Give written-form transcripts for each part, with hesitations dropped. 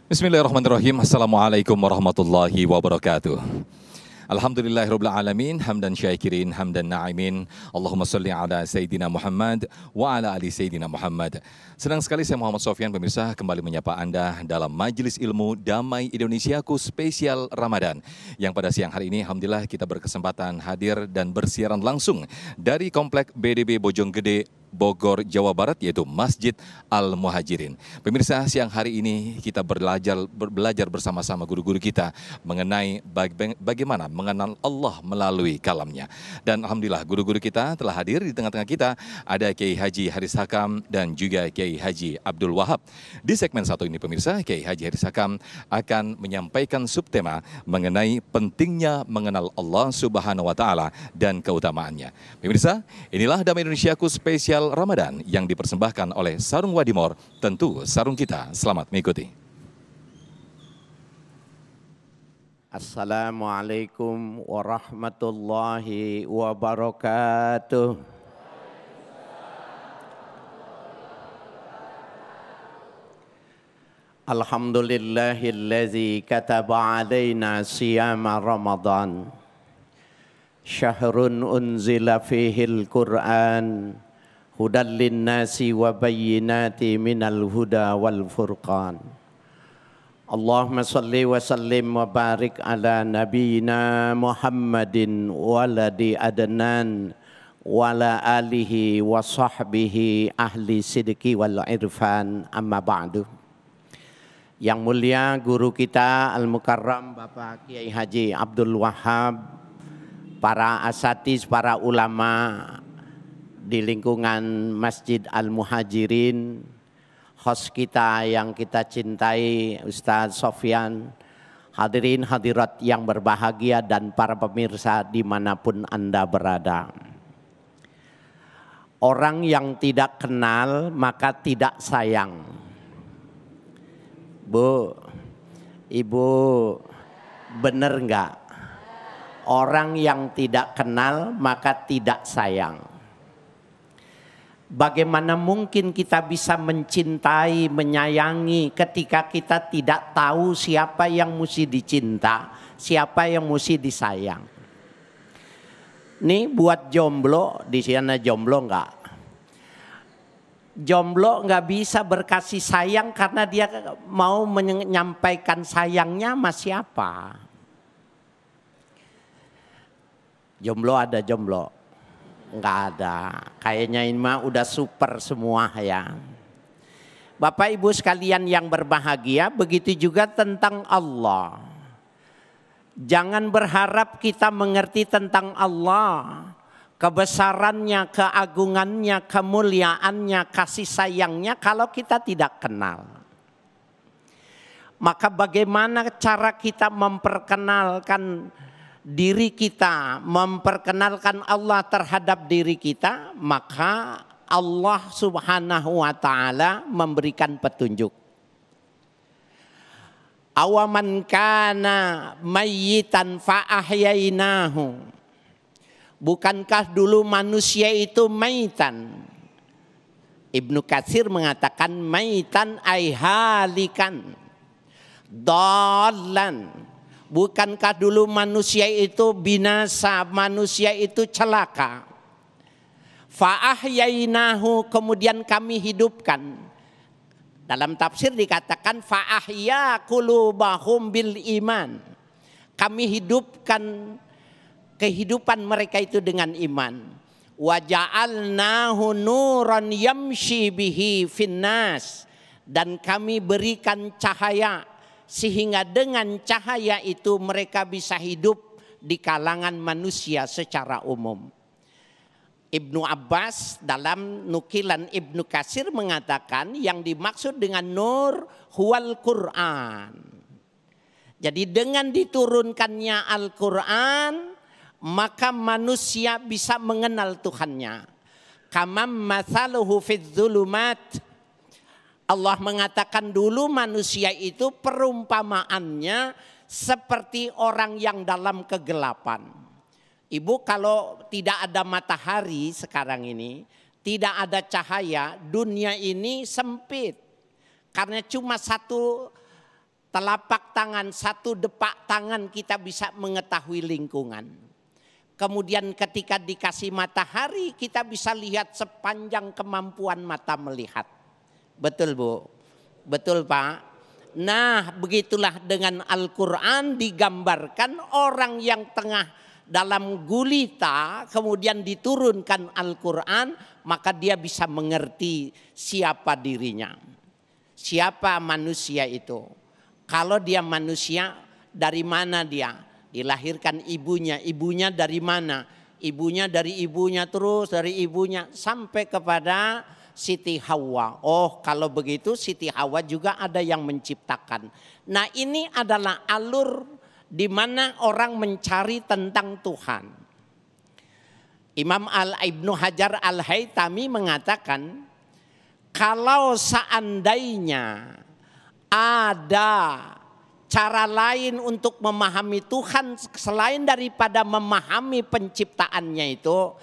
Bismillahirrahmanirrahim. Assalamualaikum warahmatullahi wabarakatuh. Alhamdulillahirabbil alamin, hamdan syakirin, hamdan na'imin. Allahumma shalli ala Sayyidina Muhammad wa ala ali Sayyidina Muhammad. Senang sekali saya Muhammad Sofyan pemirsa kembali menyapa Anda dalam Majelis Ilmu Damai Indonesiaku spesial Ramadan. Yang pada siang hari ini alhamdulillah kita berkesempatan hadir dan bersiaran langsung dari Komplek BDB Bojonggede, Bogor, Jawa Barat, yaitu Masjid Al-Muhajirin. Pemirsa, siang hari ini kita belajar bersama-sama guru-guru kita mengenai bagaimana mengenal Allah melalui kalamnya. Dan alhamdulillah guru-guru kita telah hadir di tengah-tengah kita. Ada Kiai Haji Haris Hakam dan juga Kiai Haji Abdul Wahab. Di segmen satu ini pemirsa, Kiai Haji Haris Hakam akan menyampaikan subtema mengenai pentingnya mengenal Allah Subhanahu wa Ta'ala dan keutamaannya. Pemirsa, inilah Damai Indonesiaku spesial Ramadan yang dipersembahkan oleh Sarung Wadimor, tentu sarung kita. Selamat mengikuti. Assalamualaikum warahmatullahi wabarakatuh. Alhamdulillahillazi kataba alaina siyama Ramadan. Syahrun unzila fihil Qur'an. Hudan linnasi wa bayyinati minal huda wal furqan. Allahumma salli wa sallim wa barik ala nabiyyina Muhammadin waladi adnan wala alihi wa sahbihi ahli sidqi wal irfan, amma ba'du. Yang mulia guru kita Al-Mukarram Bapak Kiai Haji Abdul Wahab, para asatiz, para ulama di lingkungan Masjid Al-Muhajirin, host kita yang kita cintai Ustadz Sofyan, hadirin hadirat yang berbahagia dan para pemirsa dimanapun Anda berada. Orang yang tidak kenal maka tidak sayang. Bu, Ibu, benar enggak? Orang yang tidak kenal maka tidak sayang. Bagaimana mungkin kita bisa mencintai, menyayangi ketika kita tidak tahu siapa yang mesti dicinta, siapa yang mesti disayang. Nih buat jomblo, di sana jomblo enggak? Jomblo enggak bisa berkasih sayang karena dia mau menyampaikan sayangnya sama siapa. Jomblo ada jomblo? Enggak ada. Kayaknya ini mah udah super semua ya. Bapak Ibu sekalian yang berbahagia, begitu juga tentang Allah. Jangan berharap kita mengerti tentang Allah, kebesarannya, keagungannya, kemuliaannya, kasih sayangnya kalau kita tidak kenal. Maka bagaimana cara kita memperkenalkan diri kita, memperkenalkan Allah terhadap diri kita? Maka Allah Subhanahu wa Ta'ala memberikan petunjuk. Awaman kana mayyitan fa ahyainahu. Bukankah dulu manusia itu maitan? Ibnu Katsir mengatakan maitan ay halikan, dallan. Bukankah dulu manusia itu binasa, manusia itu celaka? Fa'ahyainahu, kemudian kami hidupkan. Dalam tafsir dikatakan fa'ahya qulubahum bil iman. Kami hidupkan kehidupan mereka itu dengan iman. Wa ja'alnahu nuran yamshi bihi finnas. Dan kami berikan cahaya, sehingga dengan cahaya itu mereka bisa hidup di kalangan manusia secara umum. Ibnu Abbas dalam nukilan Ibnu Katsir mengatakan yang dimaksud dengan nur huwal Quran. Jadi dengan diturunkannya Al-Quran maka manusia bisa mengenal Tuhannya. Kamam mathaluhu fidz zulumat. Allah mengatakan dulu manusia itu perumpamaannya seperti orang yang dalam kegelapan. Ibu, kalau tidak ada matahari sekarang ini, tidak ada cahaya, dunia ini sempit. Karena cuma satu Telapak tangan, satu depak tangan kita bisa mengetahui lingkungan. Kemudian ketika dikasih matahari kita bisa lihat sepanjang kemampuan mata melihat. Betul Bu? Betul Pak? Nah begitulah dengan Al-Quran digambarkan orang yang tengah dalam gulita kemudian diturunkan Al-Quran, maka dia bisa mengerti siapa dirinya. Siapa manusia itu. Kalau dia manusia, dari mana dia? Dilahirkan ibunya. Ibunya dari mana? Ibunya dari ibunya terus dari ibunya sampai kepada Siti Hawa. Oh kalau begitu Siti Hawa juga ada yang menciptakan. Nah ini adalah alur di mana orang mencari tentang Tuhan. Imam Ibnu Hajar Al-Haytami mengatakan, kalau seandainya ada cara lain untuk memahami Tuhan selain daripada memahami penciptaannya itu,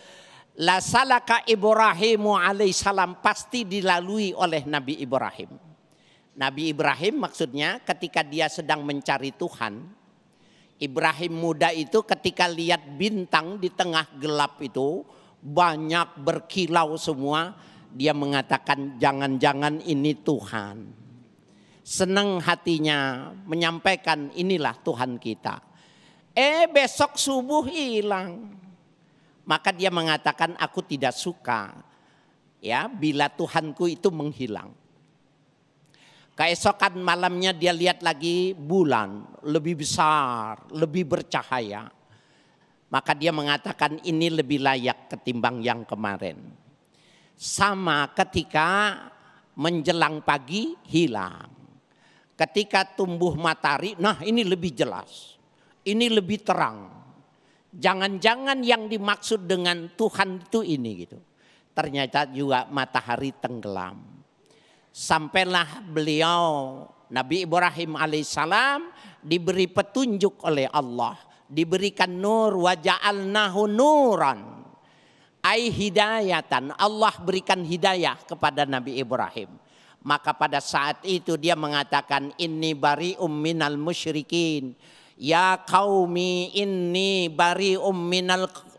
la salaka Ibrahimu alaihissalam, pasti dilalui oleh Nabi Ibrahim. Nabi Ibrahim maksudnya ketika dia sedang mencari Tuhan, Ibrahim muda itu ketika lihat bintang di tengah gelap itu banyak berkilau semua, dia mengatakan jangan-jangan ini Tuhan. Senang hatinya menyampaikan inilah Tuhan kita. Besok subuh hilang. Maka dia mengatakan aku tidak suka ya bila Tuhanku itu menghilang. Keesokan malamnya dia lihat lagi bulan lebih besar, lebih bercahaya. Maka dia mengatakan ini lebih layak ketimbang yang kemarin. Sama ketika menjelang pagi hilang. Ketika tumbuh matahari, nah ini lebih jelas. Ini lebih terang. Jangan-jangan yang dimaksud dengan Tuhan itu ini gitu. Ternyata juga matahari tenggelam. Sampailah beliau Nabi Ibrahim alaihissalam diberi petunjuk oleh Allah. Diberikan nur wa ja'alnahu nuran. Ai hidayatan. Allah berikan hidayah kepada Nabi Ibrahim. Maka pada saat itu dia mengatakan inni bari'um minal musyrikin. Ya qaumi inni bari'um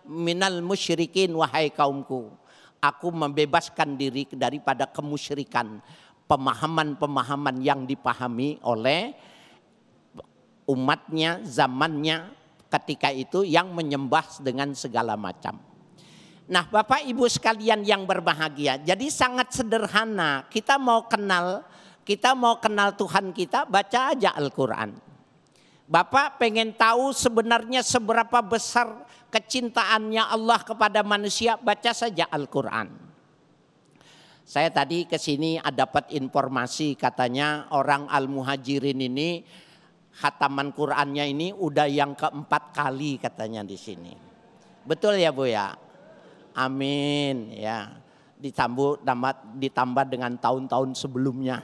minal musyrikin, wahai kaumku. Aku membebaskan diri daripada kemusyrikan. Pemahaman-pemahaman yang dipahami oleh umatnya, zamannya ketika itu yang menyembah dengan segala macam. Nah Bapak Ibu sekalian yang berbahagia, jadi sangat sederhana. Kita mau kenal Tuhan kita, baca aja Al-Quran. Bapak pengen tahu sebenarnya seberapa besar kecintaannya Allah kepada manusia, baca saja Al-Quran. Saya tadi kesini dapat informasi katanya orang Al-Muhajirin ini khataman Qurannya ini udah yang keempat kali katanya di sini. Betul ya Bu ya? Amin ya. Ditambah dengan tahun-tahun sebelumnya.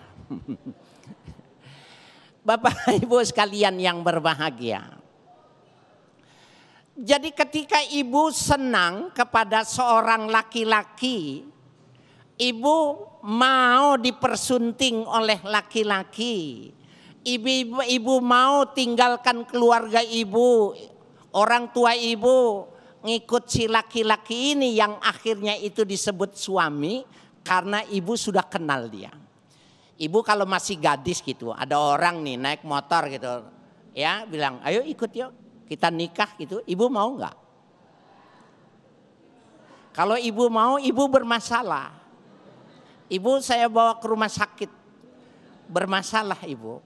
Bapak Ibu sekalian yang berbahagia. Jadi ketika ibu senang kepada seorang laki-laki, ibu mau dipersunting oleh laki-laki. Ibu mau tinggalkan keluarga ibu, orang tua ibu, ngikut si laki-laki ini yang akhirnya itu disebut suami karena ibu sudah kenal dia. Ibu kalau masih gadis gitu, ada orang nih naik motor gitu, ya bilang ayo ikut yuk kita nikah gitu, ibu mau nggak? Kalau ibu mau, ibu bermasalah. Ibu saya bawa ke rumah sakit, bermasalah ibu.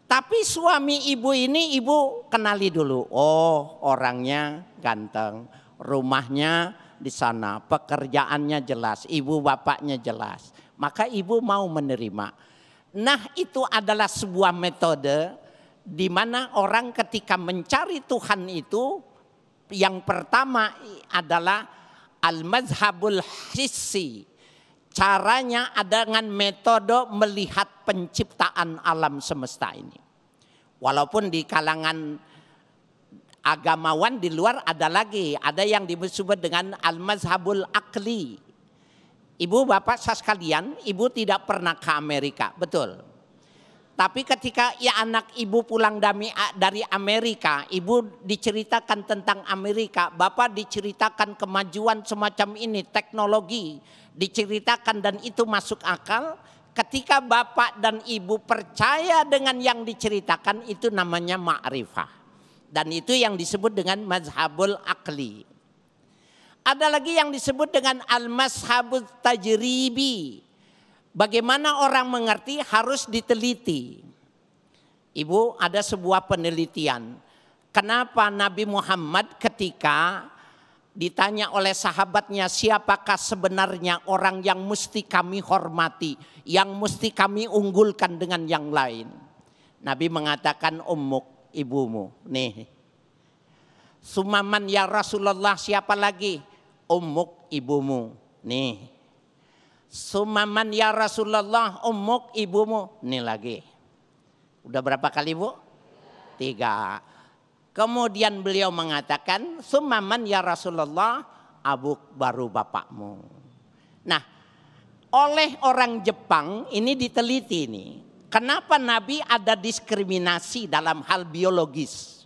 Tapi suami ibu ini ibu kenali dulu. Oh orangnya ganteng, rumahnya di sana, pekerjaannya jelas, ibu bapaknya jelas. Maka ibu mau menerima. Nah itu adalah sebuah metode di mana orang ketika mencari Tuhan itu yang pertama adalah al-mazhabul hissi. Caranya ada dengan metode melihat penciptaan alam semesta ini. Walaupun di kalangan agamawan di luar ada lagi, ada yang disebut dengan al-mazhabul akli. Ibu bapak sekalian, ibu tidak pernah ke Amerika, betul? Tapi ketika ya anak ibu pulang dari Amerika, ibu diceritakan tentang Amerika, bapak diceritakan kemajuan semacam ini, teknologi diceritakan dan itu masuk akal. Ketika bapak dan ibu percaya dengan yang diceritakan, itu namanya ma'rifah. Dan itu yang disebut dengan mazhabul akli. Ada lagi yang disebut dengan al-mazhabul tajribi. Bagaimana orang mengerti harus diteliti. Ibu, ada sebuah penelitian. Kenapa Nabi Muhammad ketika ditanya oleh sahabatnya, siapakah sebenarnya orang yang mesti kami hormati, yang mesti kami unggulkan dengan yang lain. Nabi mengatakan ummuk, ibumu. Nih. Sumaman ya Rasulullah, siapa lagi? Ummuk, ibumu. Nih. Sumaman ya Rasulullah, ummuk, ibumu. Nih lagi. Udah berapa kali, Bu? 3. Kemudian beliau mengatakan, sumaman ya Rasulullah, abuk, baru bapakmu. Nah, oleh orang Jepang ini diteliti nih. Kenapa Nabi ada diskriminasi dalam hal biologis?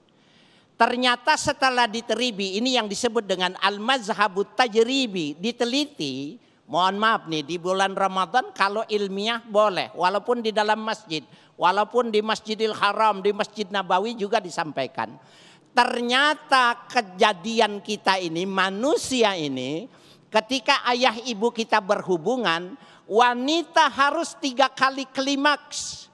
Ternyata setelah diteliti, ini yang disebut dengan al-mazhabut tajribi, diteliti. Mohon maaf nih, di bulan Ramadan kalau ilmiah boleh, walaupun di dalam masjid, walaupun di Masjidil Haram, di Masjid Nabawi juga disampaikan. Ternyata kejadian kita ini, manusia ini, ketika ayah ibu kita berhubungan, wanita harus 3 kali klimaks.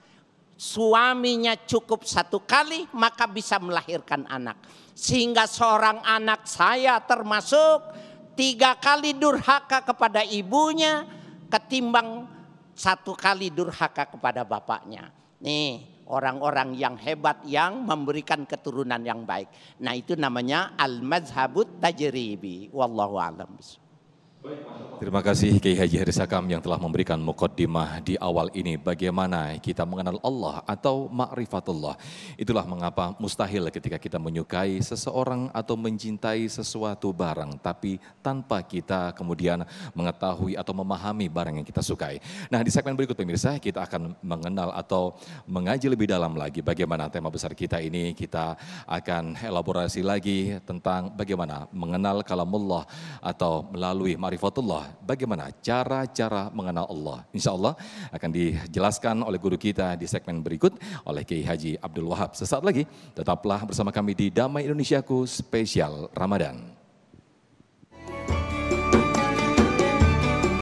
Suaminya cukup 1 kali, maka bisa melahirkan anak. Sehingga seorang anak saya termasuk 3 kali durhaka kepada ibunya ketimbang 1 kali durhaka kepada bapaknya. Nih orang-orang yang hebat yang memberikan keturunan yang baik. Nah itu namanya al-mazhabut tajribi. Wallahu a'lam. Terima kasih Kiai Haji Harisakam yang telah memberikan muqaddimah di awal ini bagaimana kita mengenal Allah atau ma'rifatullah. Itulah mengapa mustahil ketika kita menyukai seseorang atau mencintai sesuatu barang tapi tanpa kita kemudian mengetahui atau memahami barang yang kita sukai. Nah, di segmen berikut pemirsa kita akan mengenal atau mengaji lebih dalam lagi bagaimana tema besar kita ini. Kita akan elaborasi lagi tentang bagaimana mengenal kalamullah atau melalui ma'rifatullah. Bagaimana cara-cara mengenal Allah. Insya Allah akan dijelaskan oleh guru kita di segmen berikut oleh Kiai Haji Abdul Wahab. Sesaat lagi tetaplah bersama kami di Damai Indonesiaku Spesial Ramadan.